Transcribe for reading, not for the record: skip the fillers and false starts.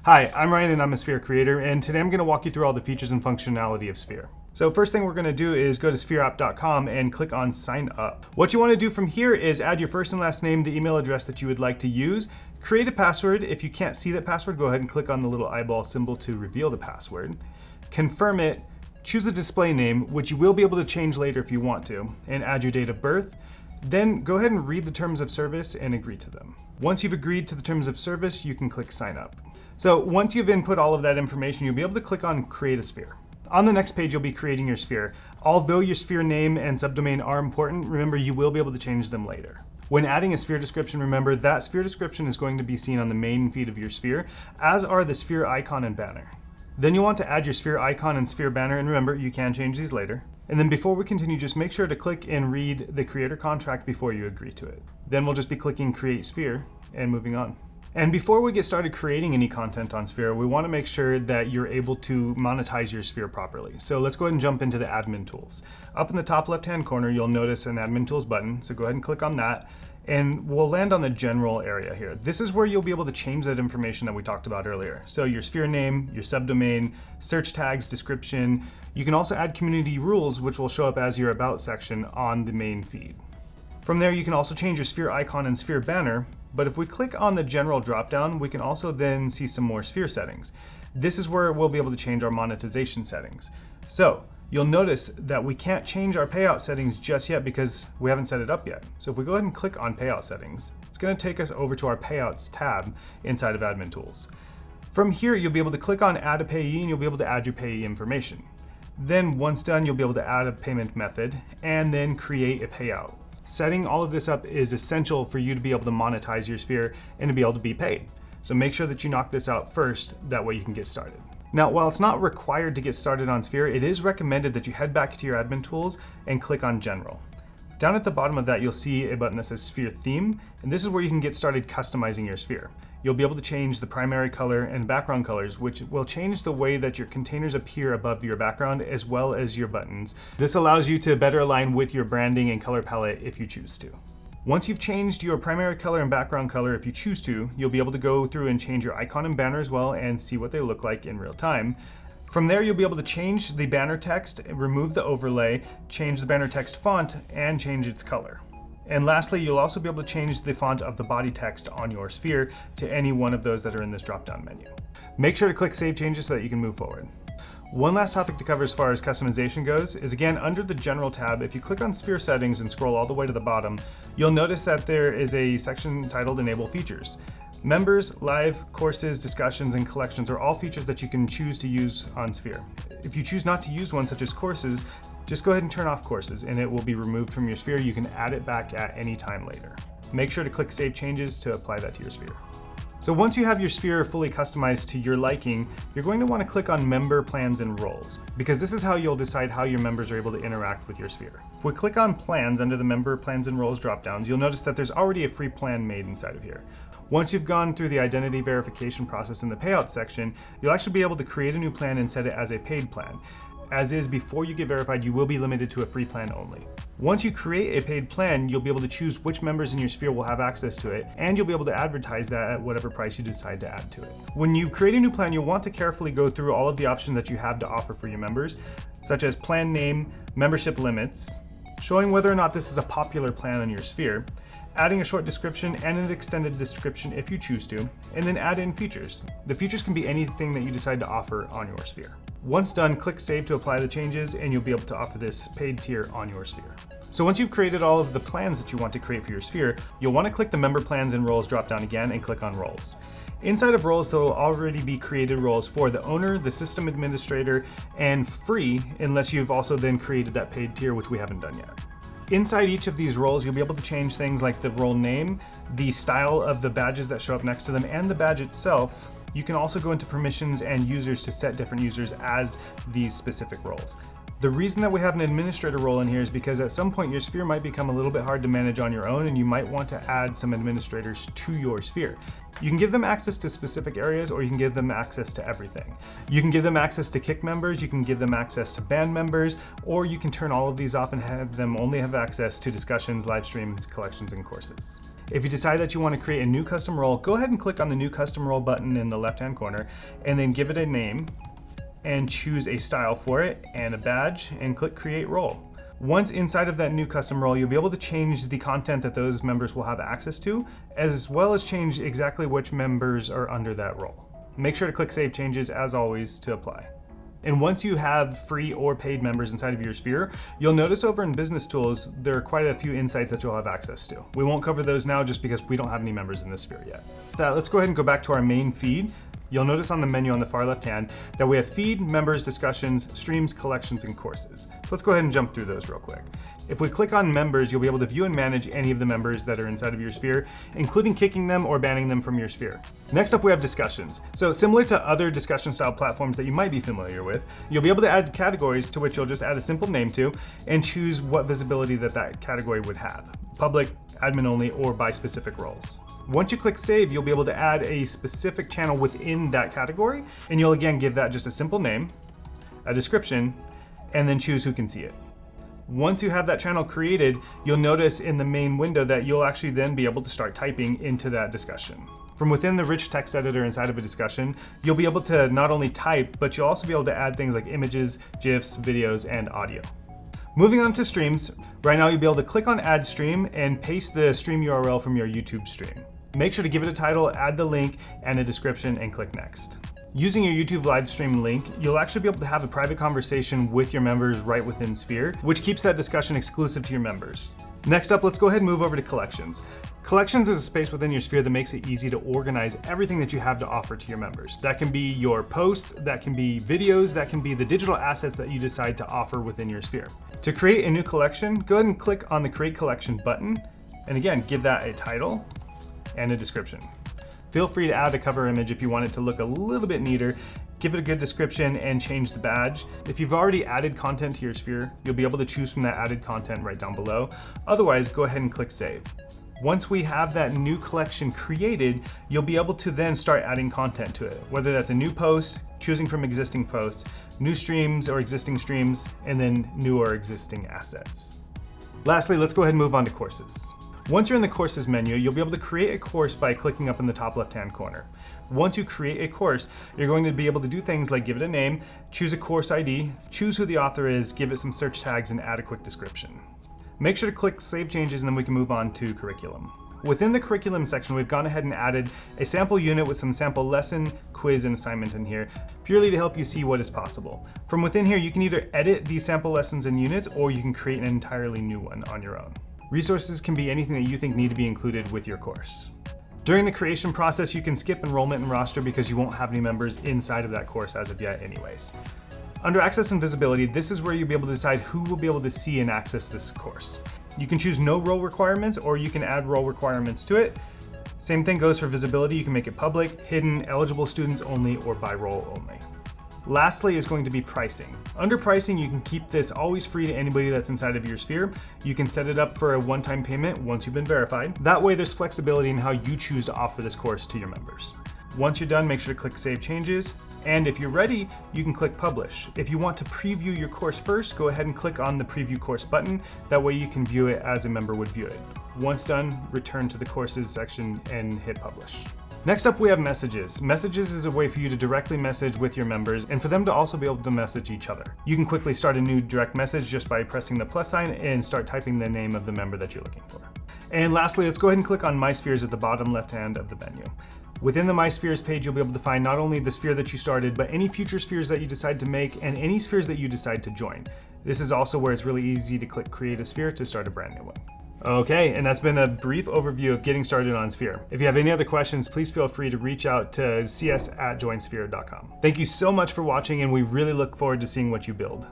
Hi, I'm Ryan and I'm a Sphere creator, and today I'm going to walk you through all the features and functionality of Sphere. So first thing we're going to do is go to sphereapp.com and click on sign up. What you want to do from here is add your first and last name, the email address that you would like to use, create a password. If you can't see that password, go ahead and click on the little eyeball symbol to reveal the password. Confirm it, choose a display name, which you will be able to change later if you want to, and add your date of birth. Then go ahead and read the terms of service and agree to them. Once you've agreed to the terms of service, you can click sign up. So once you've input all of that information, you'll be able to click on Create a Sphere. On the next page, you'll be creating your sphere. Although your sphere name and subdomain are important, remember you will be able to change them later. When adding a sphere description, remember that sphere description is going to be seen on the main feed of your sphere, as are the sphere icon and banner. Then you'll want to add your sphere icon and sphere banner, and remember, you can change these later. And then before we continue, just make sure to click and read the creator contract before you agree to it. Then we'll just be clicking Create Sphere and moving on. And before we get started creating any content on Sphere, we want to make sure that you're able to monetize your Sphere properly. So let's go ahead and jump into the admin tools. Up in the top left-hand corner, you'll notice an admin tools button. So go ahead and click on that. And we'll land on the general area here. This is where you'll be able to change that information that we talked about earlier. So your sphere name, your subdomain, search tags, description. You can also add community rules, which will show up as your about section on the main feed. From there, you can also change your sphere icon and sphere banner. But if we click on the general dropdown, we can also then see some more sphere settings. This is where we'll be able to change our monetization settings. So you'll notice that we can't change our payout settings just yet because we haven't set it up yet. So if we go ahead and click on payout settings, it's going to take us over to our payouts tab inside of admin tools. From here, you'll be able to click on add a payee and you'll be able to add your payee information. Then once done, you'll be able to add a payment method and then create a payout. Setting all of this up is essential for you to be able to monetize your sphere and to be able to be paid. So make sure that you knock this out first, that way you can get started. Now, while it's not required to get started on Sphere, it is recommended that you head back to your admin tools and click on General. Down at the bottom of that, you'll see a button that says Sphere Theme, and this is where you can get started customizing your sphere. You'll be able to change the primary color and background colors, which will change the way that your containers appear above your background as well as your buttons. This allows you to better align with your branding and color palette if you choose to. Once you've changed your primary color and background color, if you choose to, you'll be able to go through and change your icon and banner as well and see what they look like in real time. From there, you'll be able to change the banner text, remove the overlay, change the banner text font, and change its color. And lastly, you'll also be able to change the font of the body text on your sphere to any one of those that are in this drop-down menu. Make sure to click Save Changes so that you can move forward. One last topic to cover as far as customization goes is, again, under the General tab, if you click on Sphere Settings and scroll all the way to the bottom, you'll notice that there is a section titled Enable Features. Members, live, courses, discussions, and collections are all features that you can choose to use on Sphere. If you choose not to use one, such as courses, just go ahead and turn off courses and it will be removed from your sphere. You can add it back at any time later. Make sure to click Save Changes to apply that to your sphere. So once you have your sphere fully customized to your liking, you're going to want to click on Member Plans and Roles, because this is how you'll decide how your members are able to interact with your sphere. If we click on Plans under the Member Plans and Roles dropdowns, you'll notice that there's already a free plan made inside of here. Once you've gone through the identity verification process in the payout section, you'll actually be able to create a new plan and set it as a paid plan. As is, before you get verified, you will be limited to a free plan only. Once you create a paid plan, you'll be able to choose which members in your sphere will have access to it, and you'll be able to advertise that at whatever price you decide to add to it. When you create a new plan, you'll want to carefully go through all of the options that you have to offer for your members, such as plan name, membership limits, showing whether or not this is a popular plan on your sphere, adding a short description and an extended description if you choose to, and then add in features. The features can be anything that you decide to offer on your sphere. Once done, click Save to apply the changes and you'll be able to offer this paid tier on your sphere. So once you've created all of the plans that you want to create for your sphere, you'll want to click the Member Plans and Roles dropdown again and click on Roles. Inside of roles, there will already be created roles for the owner, the system administrator, and free, unless you've also then created that paid tier, which we haven't done yet. Inside each of these roles, you'll be able to change things like the role name, the style of the badges that show up next to them, and the badge itself. You can also go into permissions and users to set different users as these specific roles. The reason that we have an administrator role in here is because at some point your sphere might become a little bit hard to manage on your own and you might want to add some administrators to your sphere. You can give them access to specific areas or you can give them access to everything. You can give them access to kick members, you can give them access to band members, or you can turn all of these off and have them only have access to discussions, live streams, collections, and courses. If you decide that you want to create a new custom role, go ahead and click on the new custom role button in the left-hand corner and then give it a name and choose a style for it and a badge and click create role. Once inside of that new custom role, you'll be able to change the content that those members will have access to, as well as change exactly which members are under that role. Make sure to click Save Changes as always to apply. And once you have free or paid members inside of your sphere, you'll notice over in Business Tools, there are quite a few insights that you'll have access to. We won't cover those now just because we don't have any members in this sphere yet. Let's go ahead and go back to our main feed. You'll notice on the menu on the far left hand that we have feed, members, discussions, streams, collections, and courses. So let's go ahead and jump through those real quick. If we click on members, you'll be able to view and manage any of the members that are inside of your sphere, including kicking them or banning them from your sphere. Next up, we have discussions. So similar to other discussion style platforms that you might be familiar with, you'll be able to add categories to which you'll just add a simple name to and choose what visibility that category would have: public, admin only, or by specific roles. Once you click save, you'll be able to add a specific channel within that category, and you'll again give that just a simple name, a description, and then choose who can see it. Once you have that channel created, you'll notice in the main window that you'll actually then be able to start typing into that discussion. From within the rich text editor inside of a discussion, you'll be able to not only type, but you'll also be able to add things like images, GIFs, videos, and audio. Moving on to streams, right now you'll be able to click on add stream and paste the stream URL from your YouTube stream. Make sure to give it a title, add the link and a description, and click next. Using your YouTube live stream link, you'll actually be able to have a private conversation with your members right within Sphere, which keeps that discussion exclusive to your members. Next up, let's go ahead and move over to collections. Collections is a space within your sphere that makes it easy to organize everything that you have to offer to your members. That can be your posts, that can be videos, that can be the digital assets that you decide to offer within your sphere. To create a new collection, go ahead and click on the Create Collection button, and again, give that a title and a description. Feel free to add a cover image if you want it to look a little bit neater. Give it a good description and change the badge. If you've already added content to your sphere, you'll be able to choose from that added content right down below. Otherwise, go ahead and click save. Once we have that new collection created, you'll be able to then start adding content to it, whether that's a new post, choosing from existing posts, new streams or existing streams, and then new or existing assets. Lastly, let's go ahead and move on to courses. Once you're in the courses menu, you'll be able to create a course by clicking up in the top left-hand corner. Once you create a course, you're going to be able to do things like give it a name, choose a course ID, choose who the author is, give it some search tags, and add a quick description. Make sure to click Save Changes and then we can move on to curriculum. Within the curriculum section, we've gone ahead and added a sample unit with some sample lesson, quiz, and assignment in here, purely to help you see what is possible. From within here, you can either edit these sample lessons and units, or you can create an entirely new one on your own. Resources can be anything that you think need to be included with your course. During the creation process, you can skip enrollment and roster because you won't have any members inside of that course as of yet anyways. Under Access and Visibility, this is where you'll be able to decide who will be able to see and access this course. You can choose no role requirements, or you can add role requirements to it. Same thing goes for visibility. You can make it public, hidden, eligible students only, or by role only. Lastly is going to be pricing. Under pricing, you can keep this always free to anybody that's inside of your sphere. You can set it up for a one-time payment once you've been verified. That way there's flexibility in how you choose to offer this course to your members. Once you're done, make sure to click Save Changes. And if you're ready, you can click Publish. If you want to preview your course first, go ahead and click on the Preview Course button. That way you can view it as a member would view it. Once done, return to the Courses section and hit Publish. Next up, we have messages. Messages is a way for you to directly message with your members and for them to also be able to message each other. You can quickly start a new direct message just by pressing the plus sign and start typing the name of the member that you're looking for. And lastly, let's go ahead and click on My Spheres at the bottom left hand of the menu. Within the My Spheres page, you'll be able to find not only the sphere that you started, but any future spheres that you decide to make and any spheres that you decide to join. This is also where it's really easy to click Create a Sphere to start a brand new one. Okay, and that's been a brief overview of getting started on Sphere. If you have any other questions, please feel free to reach out to cs@joinsphere.com. Thank you so much for watching, and we really look forward to seeing what you build.